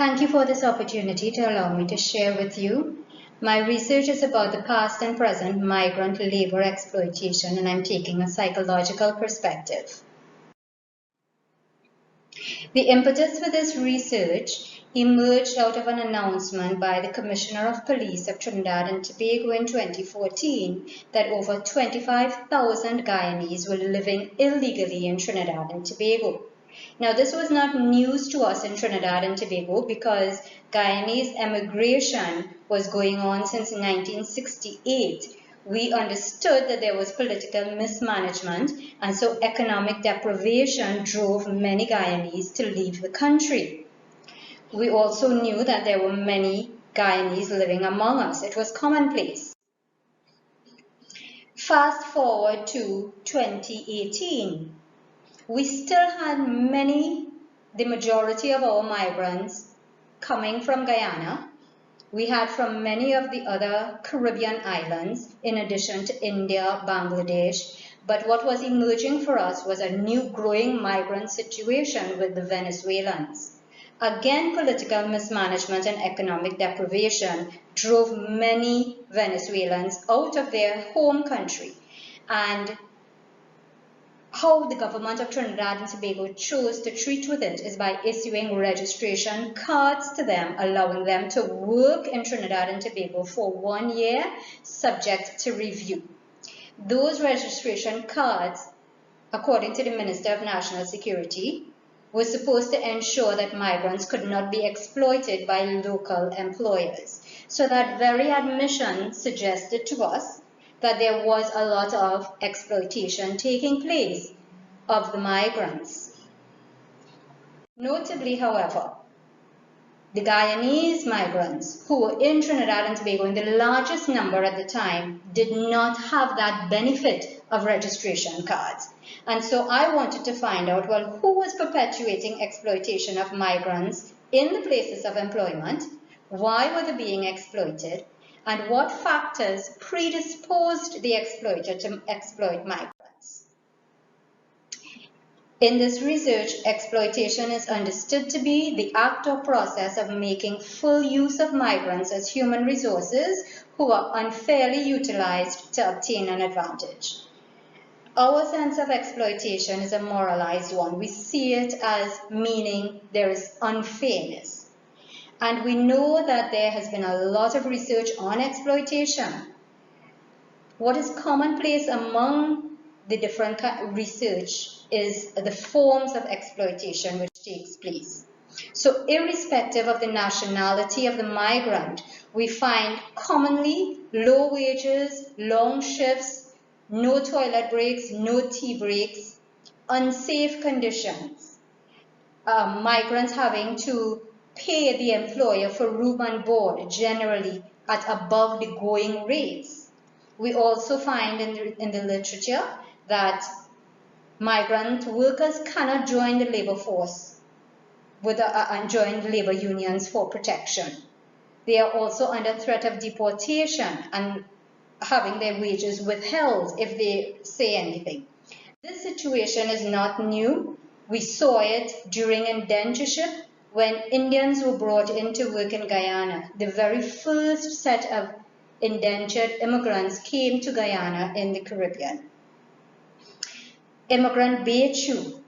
Thank you for this opportunity to allow me to share with you. My research is about the past and present migrant labor exploitation, and I'm taking a psychological perspective. The impetus for this research emerged out of an announcement by the Commissioner of Police of Trinidad and Tobago in 2014 that over 25,000 Guyanese were living illegally in Trinidad and Tobago. Now, this was not news to us in Trinidad and Tobago because Guyanese emigration was going on since 1968. We understood that there was political mismanagement, and so economic deprivation drove many Guyanese to leave the country. We also knew that there were many Guyanese living among us. It was commonplace. Fast forward to 2018. We still had the majority of our migrants coming from Guyana. We had from many of the other Caribbean islands, in addition to India, Bangladesh. But what was emerging for us was a new growing migrant situation with the Venezuelans. Again, political mismanagement and economic deprivation drove many Venezuelans out of their home country. And how the government of Trinidad and Tobago chose to treat with it is by issuing registration cards to them, allowing them to work in Trinidad and Tobago for 1 year, subject to review. Those registration cards, according to the Minister of National Security, were supposed to ensure that migrants could not be exploited by local employers. So that very admission suggested to us that there was a lot of exploitation taking place of the migrants. Notably, however, the Guyanese migrants who were in Trinidad and Tobago in the largest number at the time did not have that benefit of registration cards. And so I wanted to find out, well, who was perpetuating exploitation of migrants in the places of employment? Why were they being exploited? And what factors predisposed the exploiter to exploit migrants? In this research, exploitation is understood to be the act or process of making full use of migrants as human resources who are unfairly utilized to obtain an advantage. Our sense of exploitation is a moralized one. We see it as meaning there is unfairness. And we know that there has been a lot of research on exploitation. What is commonplace among the different research is the forms of exploitation which takes place. So irrespective of the nationality of the migrant, we find commonly low wages, long shifts, no toilet breaks, no tea breaks, unsafe conditions, migrants having to pay the employer for room and board, generally at above the going rates. We also find in the literature that migrant workers cannot join the labor force and join the labor unions for protection. They are also under threat of deportation and having their wages withheld if they say anything. This situation is not new. We saw it during indentureship, when Indians were brought in to work in Guyana. The very first set of indentured immigrants came to Guyana in the Caribbean. Immigrant Bechu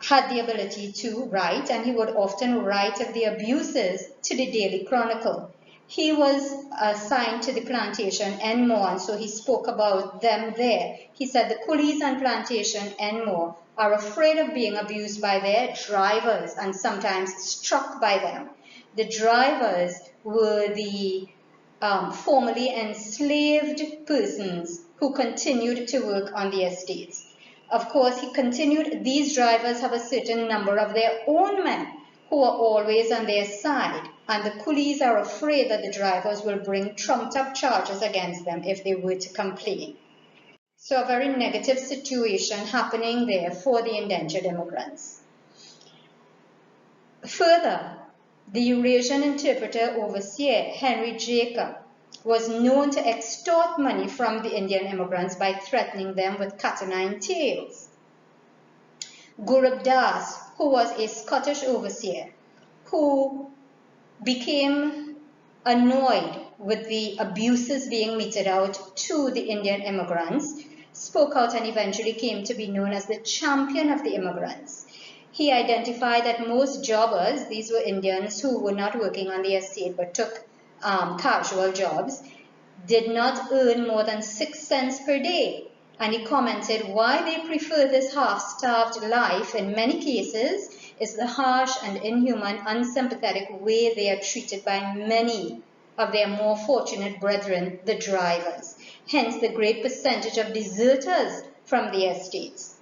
had the ability to write, and he would often write of the abuses to the Daily Chronicle. He was assigned to the plantation Enmore, and so he spoke about them there. He said the coolies on plantation Enmore are afraid of being abused by their drivers and sometimes struck by them. The drivers were the formerly enslaved persons who continued to work on the estates. Of course, he continued, these drivers have a certain number of their own men who are always on their side, and the coolies are afraid that the drivers will bring trumped-up charges against them if they were to complain. So a very negative situation happening there for the indentured immigrants. Further, the Eurasian interpreter overseer, Henry Jacob, was known to extort money from the Indian immigrants by threatening them with cat-o'-nine tails. Gurub Das, who was a Scottish overseer, who became annoyed with the abuses being meted out to the Indian immigrants, spoke out and eventually came to be known as the champion of the immigrants. He identified that most jobbers, these were Indians who were not working on the estate but took casual jobs, did not earn more than 6 cents per day. And he commented why they prefer this half-starved life in many cases is the harsh and inhuman, unsympathetic way they are treated by many of their more fortunate brethren, the drivers. Hence the great percentage of deserters from the estates.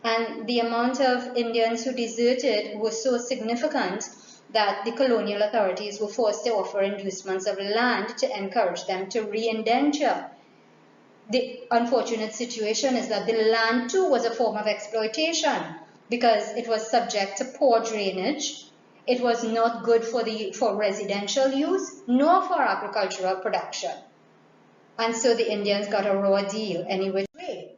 And the amount of Indians who deserted was so significant that the colonial authorities were forced to offer inducements of land to encourage them to re-indenture. The unfortunate situation is that the land too was a form of exploitation because it was subject to poor drainage. It was not good for residential use nor for agricultural production. And so the Indians got a raw deal any which way.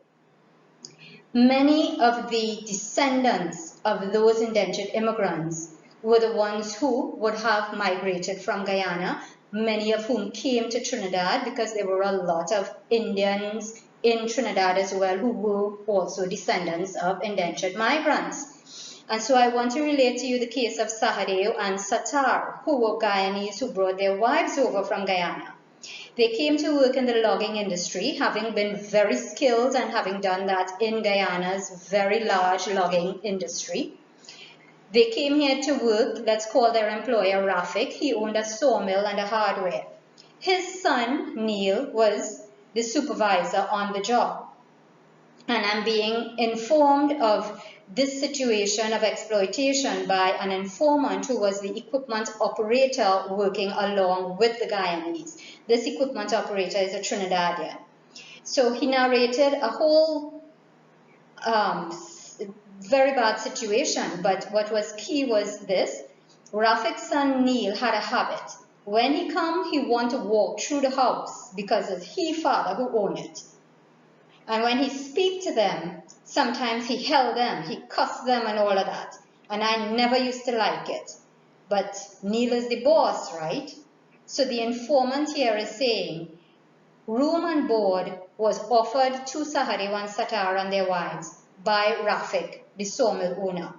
Many of the descendants of those indentured immigrants were the ones who would have migrated from Guyana, many of whom came to Trinidad because there were a lot of Indians in Trinidad as well who were also descendants of indentured migrants. And so I want to relate to you the case of Sahadeo and Satar, who were Guyanese who brought their wives over from Guyana. They came to work in the logging industry, having been very skilled and having done that in Guyana's very large logging industry. They came here to work. Let's call their employer Rafik. He owned a sawmill and a hardware. His son, Neil, was the supervisor on the job. And I'm being informed of this situation of exploitation by an informant who was the equipment operator working along with the Guyanese. This equipment operator is a Trinidadian. So he narrated a whole very bad situation, but what was key was this. Rafik's son Neil had a habit. When he come, he want to walk through the house because it's his father who owned it. And when he speak to them, sometimes he held them, he cussed them and all of that. And I never used to like it. But Neil is the boss, right? So the informant here is saying, room and board was offered to Sahadeo and Satar and their wives by Rafik, the sawmill owner.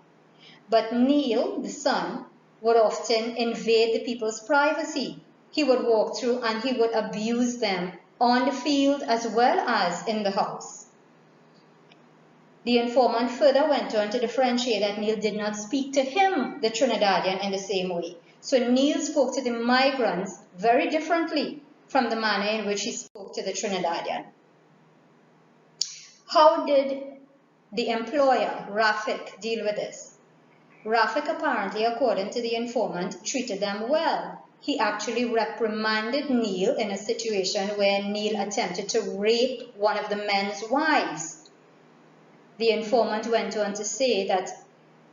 But Neil, the son, would often invade the people's privacy. He would walk through and he would abuse them on the field as well as in the house. The informant further went on to differentiate that Neil did not speak to him, the Trinidadian, in the same way. So Neil spoke to the migrants very differently from the manner in which he spoke to the Trinidadian. How did the employer, Rafik, deal with this? Rafik apparently, according to the informant, treated them well. He actually reprimanded Neil in a situation where Neil attempted to rape one of the men's wives. The informant went on to say that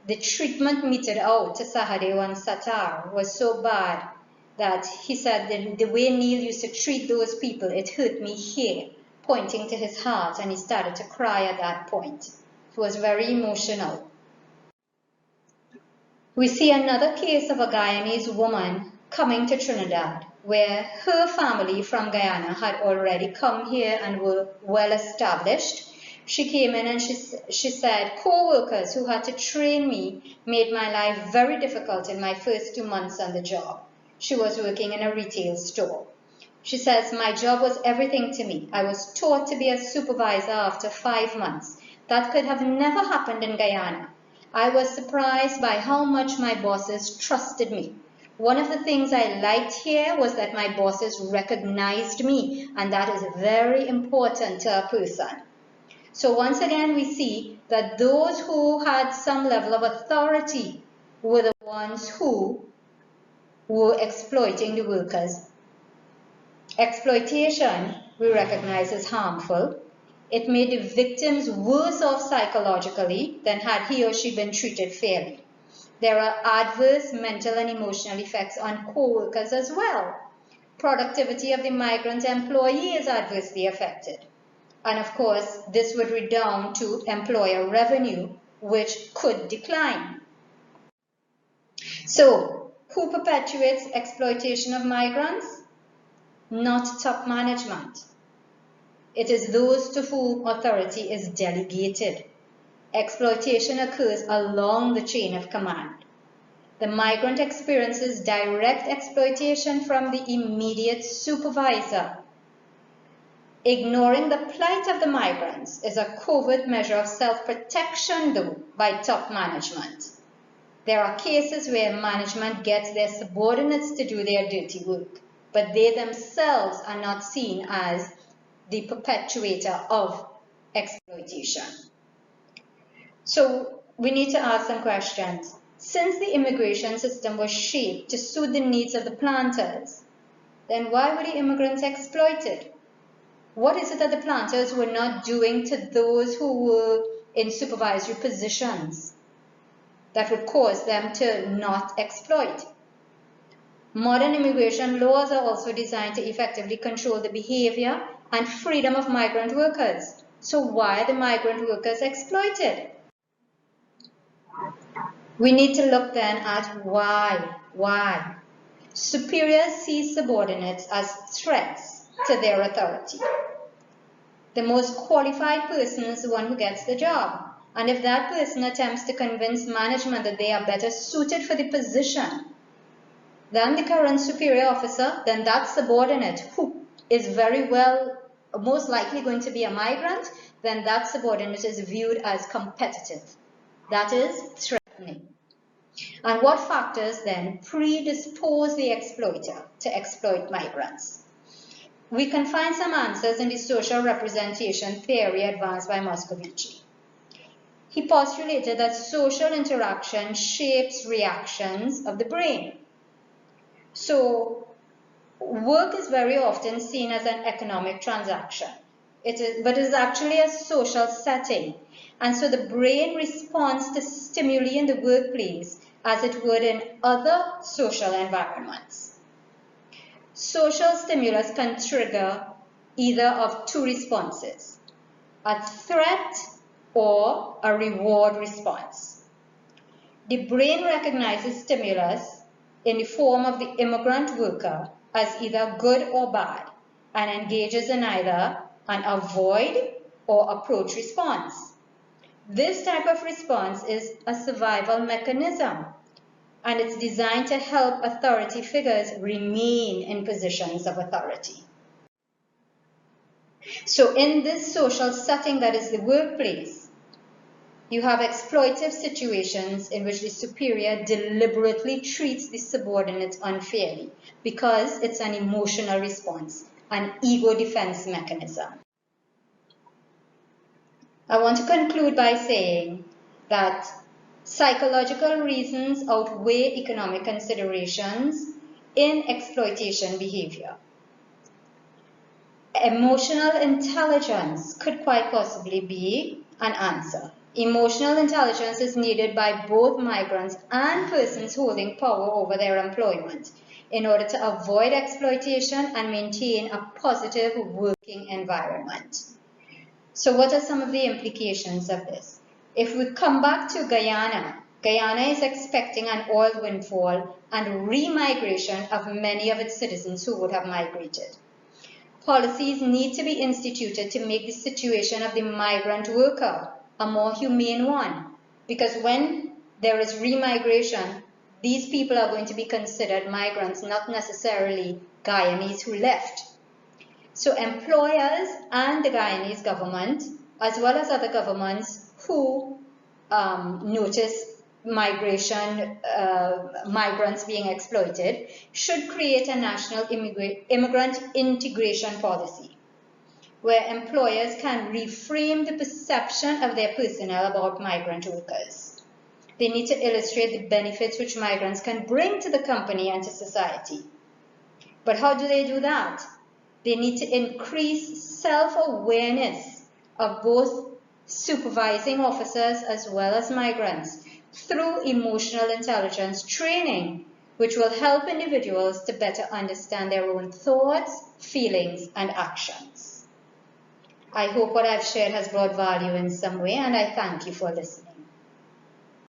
the treatment meted out to Sahadeo and Satar was so bad that he said the way Neil used to treat those people, it hurt me here, pointing to his heart, and he started to cry at that point. It was very emotional. We see another case of a Guyanese woman coming to Trinidad, where her family from Guyana had already come here and were well established. She came in and she said, co-workers who had to train me made my life very difficult in my first 2 months on the job. She was working in a retail store. She says, my job was everything to me. I was taught to be a supervisor after 5 months. That could have never happened in Guyana. I was surprised by how much my bosses trusted me. One of the things I liked here was that my bosses recognized me, and that is very important to a person. So once again, we see that those who had some level of authority were the ones who were exploiting the workers. Exploitation, we recognize as harmful. It made the victims worse off psychologically than had he or she been treated fairly. There are adverse mental and emotional effects on co-workers as well. Productivity of the migrant employee is adversely affected. And of course, this would redound to employer revenue, which could decline. So, Who perpetuates exploitation of migrants? Not top management. It is those to whom authority is delegated. Exploitation occurs along the chain of command. The migrant experiences direct exploitation from the immediate supervisor. Ignoring the plight of the migrants is a covert measure of self-protection, though, by top management. There are cases where management gets their subordinates to do their dirty work, but they themselves are not seen as the perpetuator of exploitation. So we need to ask some questions. Since the immigration system was shaped to suit the needs of the planters, then why were the immigrants exploited? What is it that the planters were not doing to those who were in supervisory positions that would cause them to not exploit? Modern immigration laws are also designed to effectively control the behavior and freedom of migrant workers. So why are the migrant workers exploited? We need to look then at why. Superiors see subordinates as threats to their authority. The most qualified person is the one who gets the job. And if that person attempts to convince management that they are better suited for the position than the current superior officer, then that subordinate, who is very well, most likely going to be a migrant, then that subordinate is viewed as competitive. That is threatening. And what factors then predispose the exploiter to exploit migrants? We can find some answers in the social representation theory advanced by Moscovici. He postulated that social interaction shapes reactions of the brain. So, work is very often seen as an economic transaction, but it is actually a social setting. And so the brain responds to stimuli in the workplace as it would in other social environments. Social stimulus can trigger either of two responses, a threat or a reward response. The brain recognizes stimulus in the form of the immigrant worker as either good or bad and engages in either an avoid or approach response. This type of response is a survival mechanism, and it's designed to help authority figures remain in positions of authority. So in this social setting that is the workplace, you have exploitive situations in which the superior deliberately treats the subordinate unfairly because it's an emotional response, an ego defense mechanism. I want to conclude by saying that psychological reasons outweigh economic considerations in exploitation behavior. Emotional intelligence could quite possibly be an answer. Emotional intelligence is needed by both migrants and persons holding power over their employment in order to avoid exploitation and maintain a positive working environment. So what are some of the implications of this? If we come back to Guyana, Guyana is expecting an oil windfall and remigration of many of its citizens who would have migrated. Policies need to be instituted to make the situation of the migrant worker a more humane one, because when there is remigration, these people are going to be considered migrants, not necessarily Guyanese who left. So employers and the Guyanese government, as well as other governments who notice migrants being exploited, should create a national immigrant integration policy, where employers can reframe the perception of their personnel about migrant workers. They need to illustrate the benefits which migrants can bring to the company and to society. But how do they do that? They need to increase self-awareness of both supervising officers as well as migrants through emotional intelligence training, which will help individuals to better understand their own thoughts, feelings, and actions. I hope what I've shared has brought value in some way, and I thank you for listening.